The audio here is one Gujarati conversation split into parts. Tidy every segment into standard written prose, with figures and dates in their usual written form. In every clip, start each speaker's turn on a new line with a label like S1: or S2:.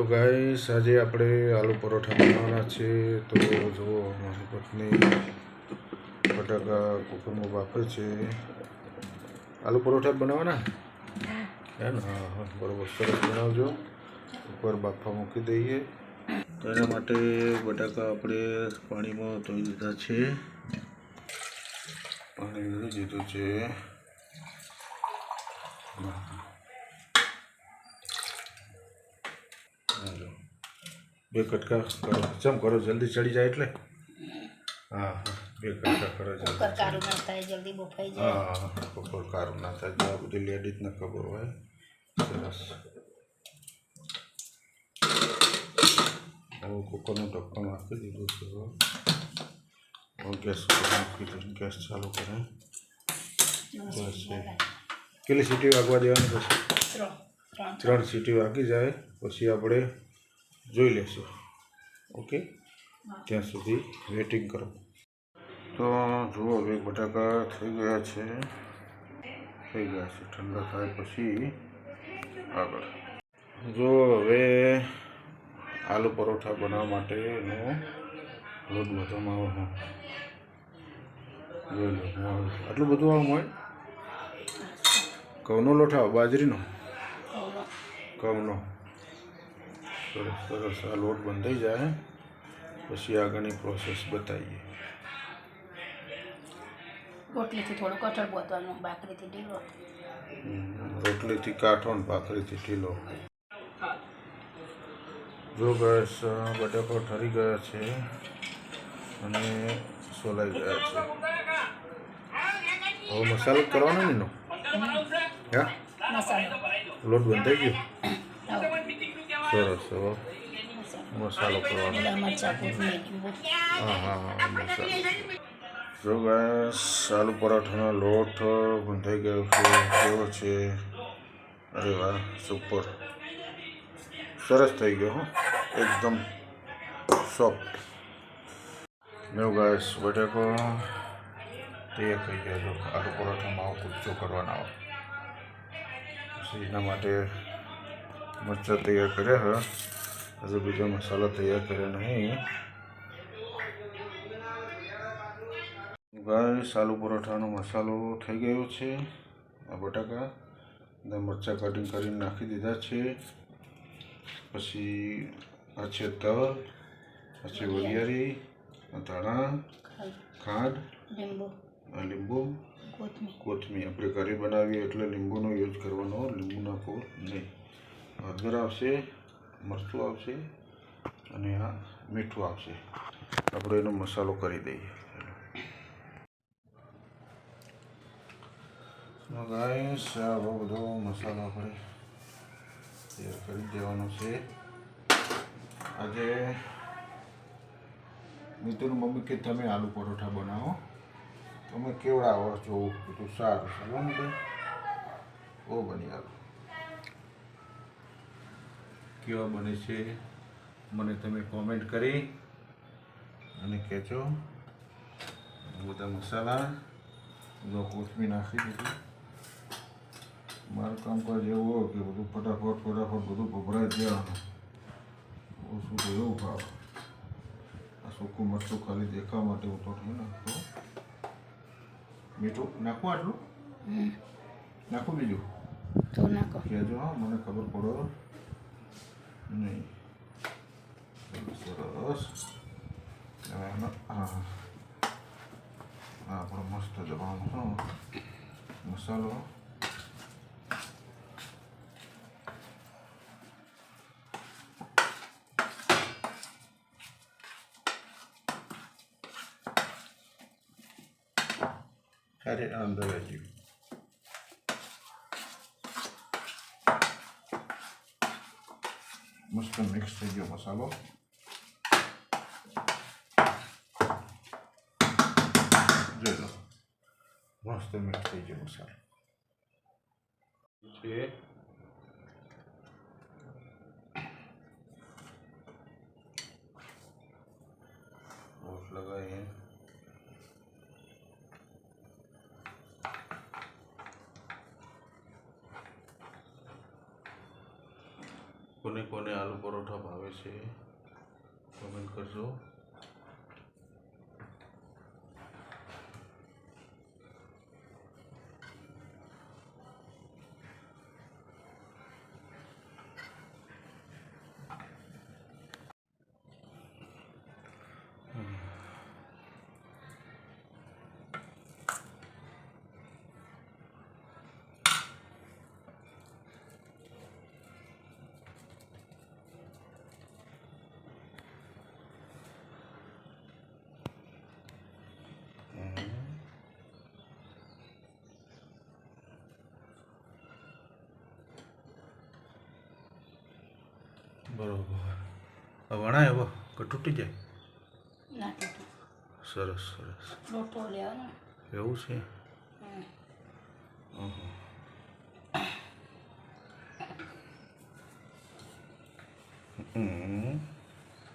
S1: ગાઈસ આજે આપણે આલુ પરોઠા બનાવવાના છે। તો જુઓ મારી પત્ની બટાકા કુકરમાં બાફે છે। આલુ પરોઠા બનાવવાના હે ને? હા હા બરાબર, સરસ બનાવજો। ઉપર બાફવા મૂકી દઈએ। તો એના માટે બટાકા આપણે પાણીમાં ધોઈ દીધા છે। પાણી રેડી દીધું છે। બે કટકા કરો, ચમ કરો જલ્દી ચડી જાય એટલે। હા હા બે કટકા કરો
S2: કુકર કારું ના થાય, જલ્દી બફાઈ જાય।
S1: હા કુકર કારું ના થાય, આ બધી લેડીઝને ખબર હોય। સરસ, હવે કુકરનું ઢક્કણ આપી દીધું છે। ગેસ મૂકી દઈએ, ગેસ ચાલુ કરે। બસ કેટલી સીટી વાગવા દેવાની? પછી 3 સીટી વાગી જાય પછી આપણે જોઈ લેશું। ઓકે, ત્યાં સુધી વેઇટિંગ કરો। તો જુઓ હવે બટાકા થઈ ગયા છે, ઠંડા થાય પછી આગળ જો। હવે આલુ પરોઠા બનાવવા માટેનો લોટ વધવામાં જોઈ લો, આટલું બધું આમ હોય? ઘઉંનો લોટ આવે, બાજરીનો? ઘઉંનો। સરસ સરસ, આ લોટ બંધાઈ જાય પછી આગળની પ્રોસેસ બતાવીએ।
S2: રોટલીથી થોડો કઠણ બોતવાનો, ભાખરીથી ઢીલો।
S1: રોટલીથી કાઠો ને ભાખરીથી ઢીલો। જો ગેસ બટાકા ઠરી ગયા છે અને સોલાઈ ગયા છે। હવે મસાલો કરવાનો ને એનો? હા, લોટ બંધાઈ ગયો, સરસ। હવે મસાલો કરવાનો। હા હા હા મસાલો। જો ગેસ આલુ પરાઠાનો લોટ બંધાઈ ગયો છે, કેવો છે? અરે વાહ, સુપર, સરસ થઈ ગયો હો, એકદમ સોફ્ટ। જો ગેસ બટાકો તૈયાર થઈ ગયા। જો આલુ પરોઠામાં આવો કૂચો કરવાના આવે પછી એના માટે મરચાં તૈયાર કર્યા છે, હજુ બીજા મસાલા તૈયાર કર્યા નહીં। ગાઈસ આલુ પરોઠાનો મસાલો થઈ ગયો છે। આ બટાકા અને મરચાં કટિંગ કરીને નાખી દીધા છે। પછી આ છે તલ, આ છે વરિયાળી, ધાણા, ખાંડ, લીંબુ, કોથમીર। આપણે ઘરે બનાવીએ એટલે લીંબુનો યુઝ કરવાનો, લીંબુ નાખો નહીં। હળદર આવશે, મરચું આવશે અને આ મીઠું આવશે। આપણે એનો મસાલો કરી દઈએ। ગાઈસ આ બધો મસાલો આપણે તૈયાર કરી દેવાનો છે। આજે મિતુની મમ્મી કે તમે આલુ પરોઠા બનાવો, તમે કેવડાવો જોવું, બધું સારું સારું ને બહુ બની આલુ કેવા બને છે મને તમે કોમેન્ટ કરી અને કહેજો। બધા મસાલા બધો કોથમીર નાખી દીધું। મારું કામકાજ એવું હોય કે બધું ફટાફટ બધું ભભરાઈ દેવાનું, ઓછું તો એવું ભાવે। આ સૂકું મરચું ખાલી દેખાવા માટે હું તો નહીં નાખતો। મીઠું નાખવું, આટલું નાખું, બીજું
S2: તો નાખો
S1: કહેજો, હા મને ખબર પડો નહીં। સરસ, હવે હા આપણો મસ્ત દબાવવાનો મસાલો। અરે અંદર આવી મસ્ત મિક્સ થઈ ગયો મસાલો। જોઈ લો, મસ્ત મિક્સ થઈ ગયો મસાલો છે। रोट लगाए કોને કોને આલુ પરોઠા ભાવે છે કમેન્ટ કરજો. બરોબર. વણાય હવે કે તૂટી જાય?
S2: ના તૂટે.
S1: સરસ સરસ.
S2: લોટો લેવાનો.
S1: એવું છે?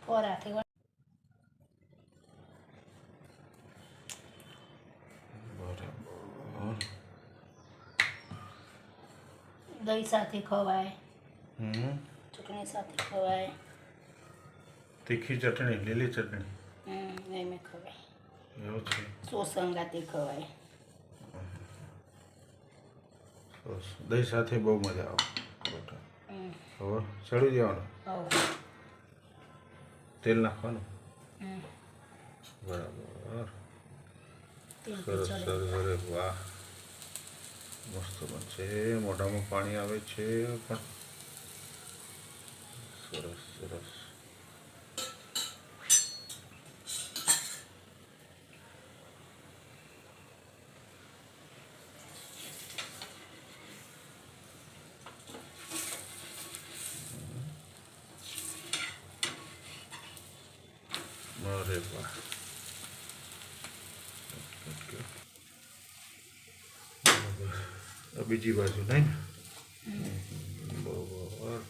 S2: કોરાથી
S1: બરાબર.
S2: દહીં સાથે ખવાય, ચટણી સાથે ખવાય.
S1: તીખી ચટણી, લીલી ચટણી
S2: એમ ખવાય.
S1: એવું છે?
S2: સોસ સંગાતે ખવાય.
S1: સરસ. દહીં સાથે બહુ મજા આવે પરોઠા. હવે ચડી જવાનું, તેલ નાખવાનું. બરાબર. સરસ સરસ. અરે વાહ, મસ્ત બનશે. મોઢામાં પાણી આવે છે પણ સરસ સરસ. અરે વાહ. બીજી બાજુ નહીં ને? બરોબર.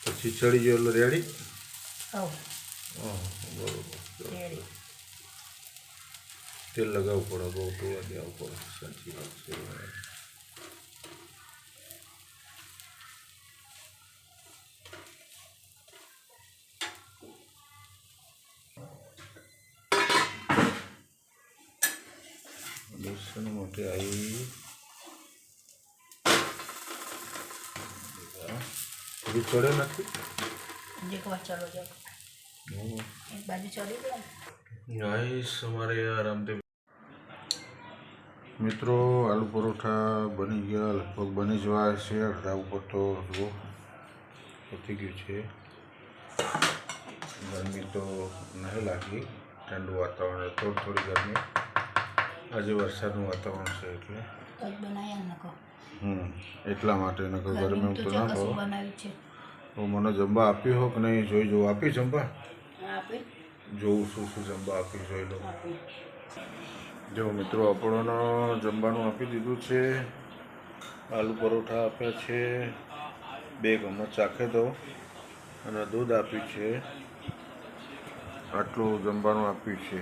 S1: પછી ચડી ગયો એટલે રેડી. બરોબર. તેલ લગાવવું પડે, બહુ ટોવા દેવું પડે. સાચી વાત છે. બેસન માટે આવી હજી ચડે નથી.
S2: એક વાર ચલો જાઓ, એક બાજુ ચડી જાય.
S1: ગાઈસ, અમારે રામદેવ મિત્રો આલુ પરોઠા બની ગયા, લગભગ બની જવા છે. અડધા ઉપર તો જુઓ પતી ગયું છે. ગરમી તો નહીં લાગી, ઠંડુ વાતાવરણ, થોડી ગરમી. આજે વરસાદનું વાતાવરણ છે એટલે એટલા માટે નકર ગરમી તો ના ભાવ. તો મને જમવા આપ્યું હો કે નહીં જોઈ જવું. આપી જમવા? જોઉં શું શું જમવા આપી જોઈ લો. જો મિત્રો, આપણને જમવાનું આપી દીધું છે. આલુ પરોઠા આપ્યા છે, 2 ચમચ ચાખે દો, અને દૂધ આપ્યું છે. આટલું જમવાનું આપ્યું છે.